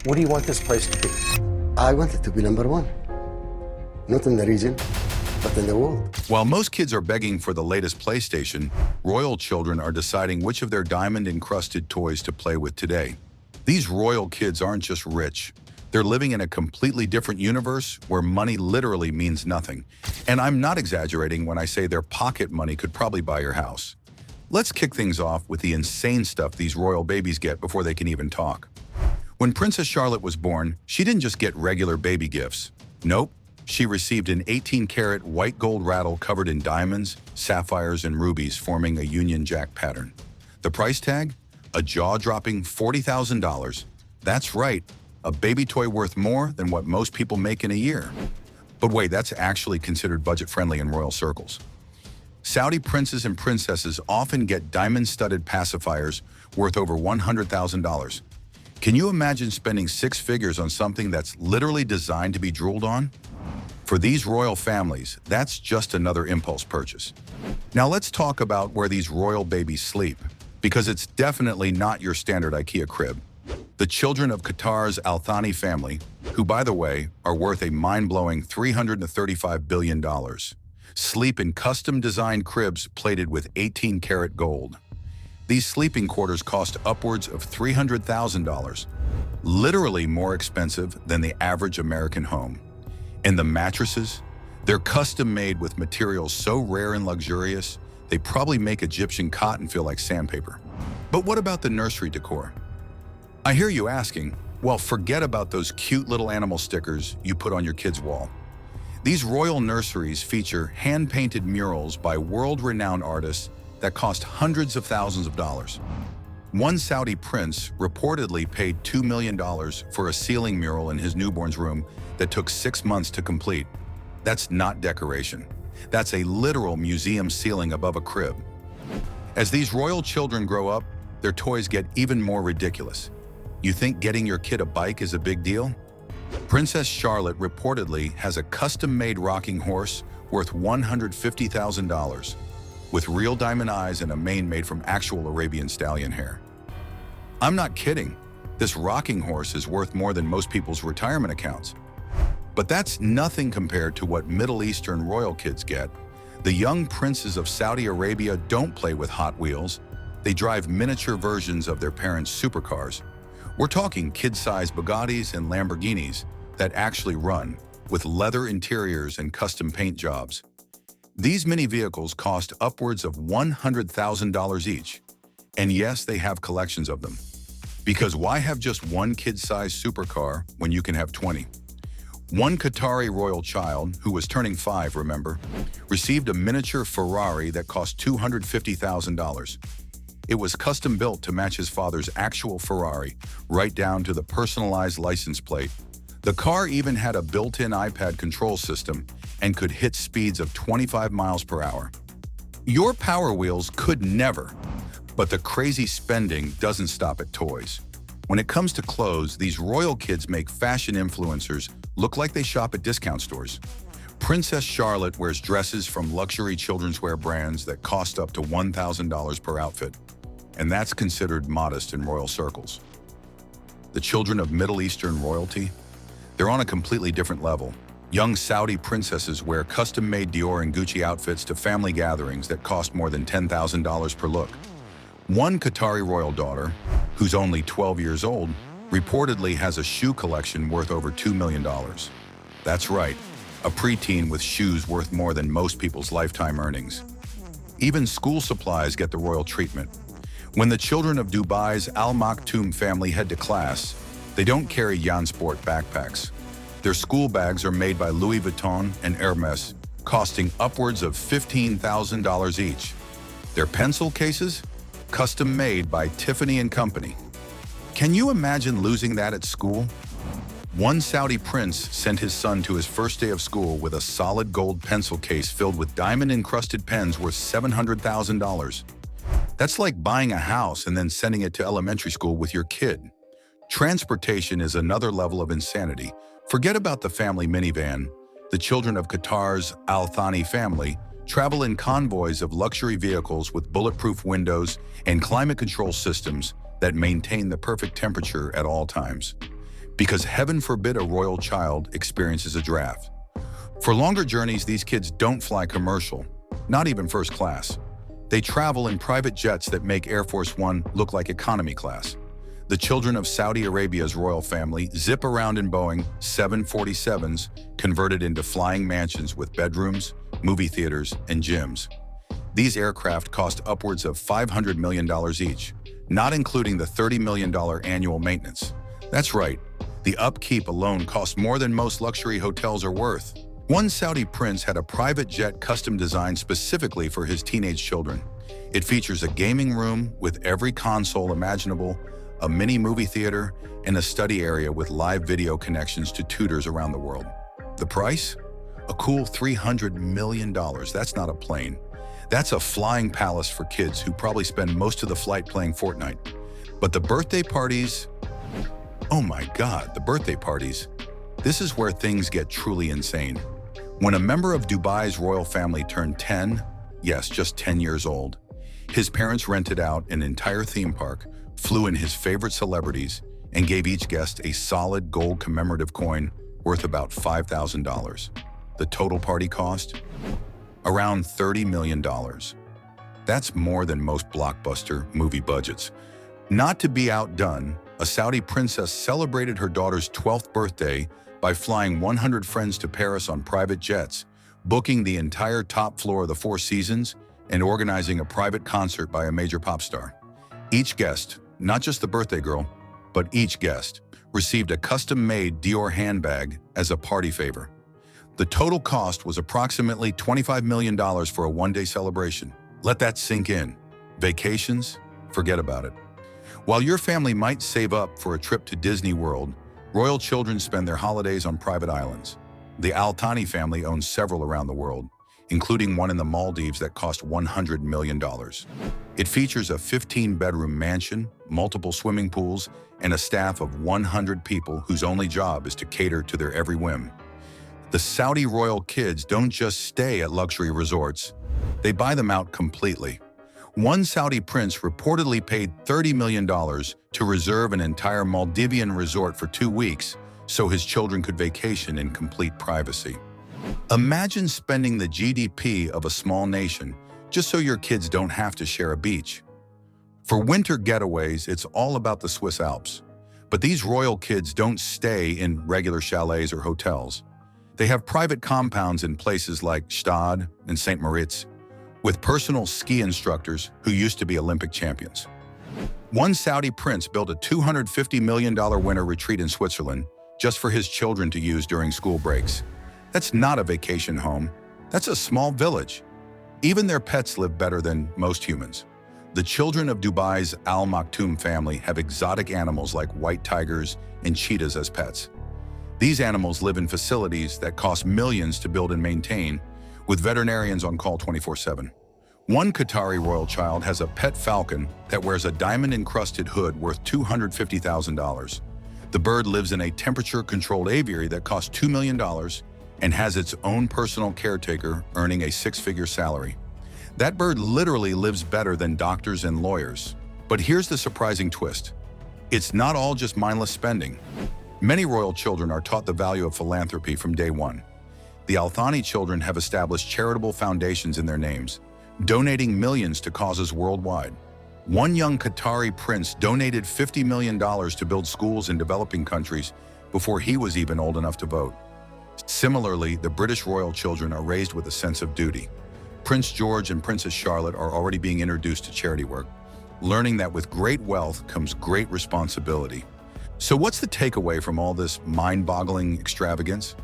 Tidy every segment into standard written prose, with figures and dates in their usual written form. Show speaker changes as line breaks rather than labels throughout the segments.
What do you want this place to be?
I want it to be number one. Not in the region, but in the world.
While most kids are begging for the latest PlayStation, royal children are deciding which of their diamond-encrusted toys to play with today. These royal kids aren't just rich. They're living in a completely different universe where money literally means nothing. And I'm not exaggerating when I say their pocket money could probably buy your house. Let's kick things off with the insane stuff these royal babies get before they can even talk. When Princess Charlotte was born, she didn't just get regular baby gifts. Nope, she received an 18-karat white gold rattle covered in diamonds, sapphires, and rubies, forming a Union Jack pattern. The price tag? A jaw-dropping $40,000. That's right, a baby toy worth more than what most people make in a year. But wait, that's actually considered budget-friendly in royal circles. Saudi princes and princesses often get diamond-studded pacifiers worth over $100,000. Can you imagine spending six figures on something that's literally designed to be drooled on? For these royal families, that's just another impulse purchase. Now let's talk about where these royal babies sleep, because it's definitely not your standard IKEA crib. The children of Qatar's Al Thani family, who by the way, are worth a mind-blowing $335 billion, sleep in custom-designed cribs plated with 18-karat gold. These sleeping quarters cost upwards of $300,000, literally more expensive than the average American home. And the mattresses? They're custom-made with materials so rare and luxurious, they probably make Egyptian cotton feel like sandpaper. But what about the nursery decor? I hear you asking, well, forget about those cute little animal stickers you put on your kid's wall. These royal nurseries feature hand-painted murals by world-renowned artists that cost hundreds of thousands of dollars. One Saudi prince reportedly paid $2 million for a ceiling mural in his newborn's room that took 6 months to complete. That's not decoration. That's a literal museum ceiling above a crib. As these royal children grow up, their toys get even more ridiculous. You think getting your kid a bike is a big deal? Princess Charlotte reportedly has a custom-made rocking horse worth $150,000. with real diamond eyes and a mane made from actual Arabian stallion hair. I'm not kidding. This rocking horse is worth more than most people's retirement accounts. But that's nothing compared to what Middle Eastern royal kids get. The young princes of Saudi Arabia don't play with Hot Wheels. They drive miniature versions of their parents' supercars. We're talking kid-sized Bugattis and Lamborghinis that actually run, with leather interiors and custom paint jobs. These mini vehicles cost upwards of $100,000 each. And yes, they have collections of them. Because why have just one kid-sized supercar when you can have 20? One Qatari royal child, who was turning 5, remember, received a miniature Ferrari that cost $250,000. It was custom built to match his father's actual Ferrari, right down to the personalized license plate. The car even had a built-in iPad control system and could hit speeds of 25 miles per hour. Your Power Wheels could never, but the crazy spending doesn't stop at toys. When it comes to clothes, these royal kids make fashion influencers look like they shop at discount stores. Princess Charlotte wears dresses from luxury children's wear brands that cost up to $1,000 per outfit, and that's considered modest in royal circles. The children of Middle Eastern royalty? They're on a completely different level. Young Saudi princesses wear custom-made Dior and Gucci outfits to family gatherings that cost more than $10,000 per look. One Qatari royal daughter, who's only 12 years old, reportedly has a shoe collection worth over $2 million. That's right, a preteen with shoes worth more than most people's lifetime earnings. Even school supplies get the royal treatment. When the children of Dubai's Al Maktoum family head to class, they don't carry Jansport backpacks. Their school bags are made by Louis Vuitton and Hermes, costing upwards of $15,000 each. Their pencil cases? Custom made by Tiffany & Company. Can you imagine losing that at school? One Saudi prince sent his son to his first day of school with a solid gold pencil case filled with diamond-encrusted pens worth $700,000. That's like buying a house and then sending it to elementary school with your kid. Transportation is another level of insanity. Forget about the family minivan. The children of Qatar's Al Thani family travel in convoys of luxury vehicles with bulletproof windows and climate control systems that maintain the perfect temperature at all times. Because heaven forbid a royal child experiences a draft. For longer journeys, these kids don't fly commercial, not even first class. They travel in private jets that make Air Force One look like economy class. The children of Saudi Arabia's royal family zip around in Boeing 747s converted into flying mansions with bedrooms, movie theaters, and gyms. These aircraft cost upwards of $500 million each, not including the $30 million annual maintenance. That's right, the upkeep alone costs more than most luxury hotels are worth. One Saudi prince had a private jet custom designed specifically for his teenage children. It features a gaming room with every console imaginable, a mini movie theater, and a study area with live video connections to tutors around the world. The price? A cool $300 million. That's not a plane. That's a flying palace for kids who probably spend most of the flight playing Fortnite. But the birthday parties? Oh my God, the birthday parties. This is where things get truly insane. When a member of Dubai's royal family turned 10, yes, just 10 years old, his parents rented out an entire theme park, flew in his favorite celebrities, and gave each guest a solid gold commemorative coin worth about $5,000. The total party cost? Around $30 million. That's more than most blockbuster movie budgets. Not to be outdone, a Saudi princess celebrated her daughter's 12th birthday by flying 100 friends to Paris on private jets, booking the entire top floor of the Four Seasons, and organizing a private concert by a major pop star. Each guest, not just the birthday girl, but each guest, received a custom-made Dior handbag as a party favor. The total cost was approximately $25 million for a one-day celebration. Let that sink in. Vacations? Forget about it. While your family might save up for a trip to Disney World, royal children spend their holidays on private islands. The Al Thani family owns several around the world, including one in the Maldives that cost $100 million. It features a 15-bedroom mansion, multiple swimming pools, and a staff of 100 people whose only job is to cater to their every whim. The Saudi royal kids don't just stay at luxury resorts, they buy them out completely. One Saudi prince reportedly paid $30 million to reserve an entire Maldivian resort for 2 weeks so his children could vacation in complete privacy. Imagine spending the GDP of a small nation just so your kids don't have to share a beach. For winter getaways, it's all about the Swiss Alps. But these royal kids don't stay in regular chalets or hotels. They have private compounds in places like Stade and St. Moritz, with personal ski instructors who used to be Olympic champions. One Saudi prince built a $250 million winter retreat in Switzerland just for his children to use during school breaks. That's not a vacation home. That's a small village. Even their pets live better than most humans. The children of Dubai's Al Maktoum family have exotic animals like white tigers and cheetahs as pets. These animals live in facilities that cost millions to build and maintain, with veterinarians on call 24/7. One Qatari royal child has a pet falcon that wears a diamond-encrusted hood worth $250,000. The bird lives in a temperature-controlled aviary that costs $2 million and has its own personal caretaker earning a six-figure salary. That bird literally lives better than doctors and lawyers. But here's the surprising twist. It's not all just mindless spending. Many royal children are taught the value of philanthropy from day one. The Al Thani children have established charitable foundations in their names, donating millions to causes worldwide. One young Qatari prince donated $50 million to build schools in developing countries before he was even old enough to vote. Similarly, the British royal children are raised with a sense of duty. Prince George and Princess Charlotte are already being introduced to charity work, learning that with great wealth comes great responsibility. So what's the takeaway from all this mind-boggling extravagance?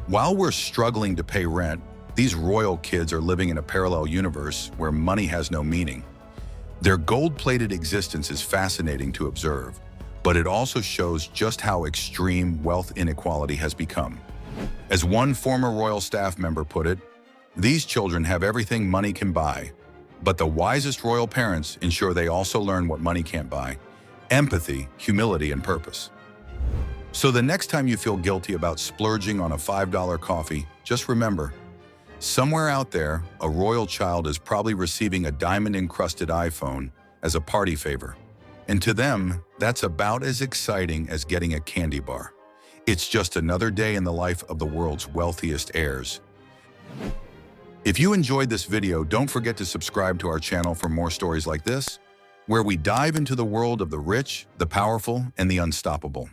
While we're struggling to pay rent, these royal kids are living in a parallel universe where money has no meaning. Their gold-plated existence is fascinating to observe, but it also shows just how extreme wealth inequality has become. As one former royal staff member put it, these children have everything money can buy, but the wisest royal parents ensure they also learn what money can't buy: empathy, humility, and purpose. So the next time you feel guilty about splurging on a $5 coffee, just remember, somewhere out there, a royal child is probably receiving a diamond-encrusted iPhone as a party favor. And to them, that's about as exciting as getting a candy bar. It's just another day in the life of the world's wealthiest heirs. If you enjoyed this video, don't forget to subscribe to our channel for more stories like this, where we dive into the world of the rich, the powerful, and the unstoppable.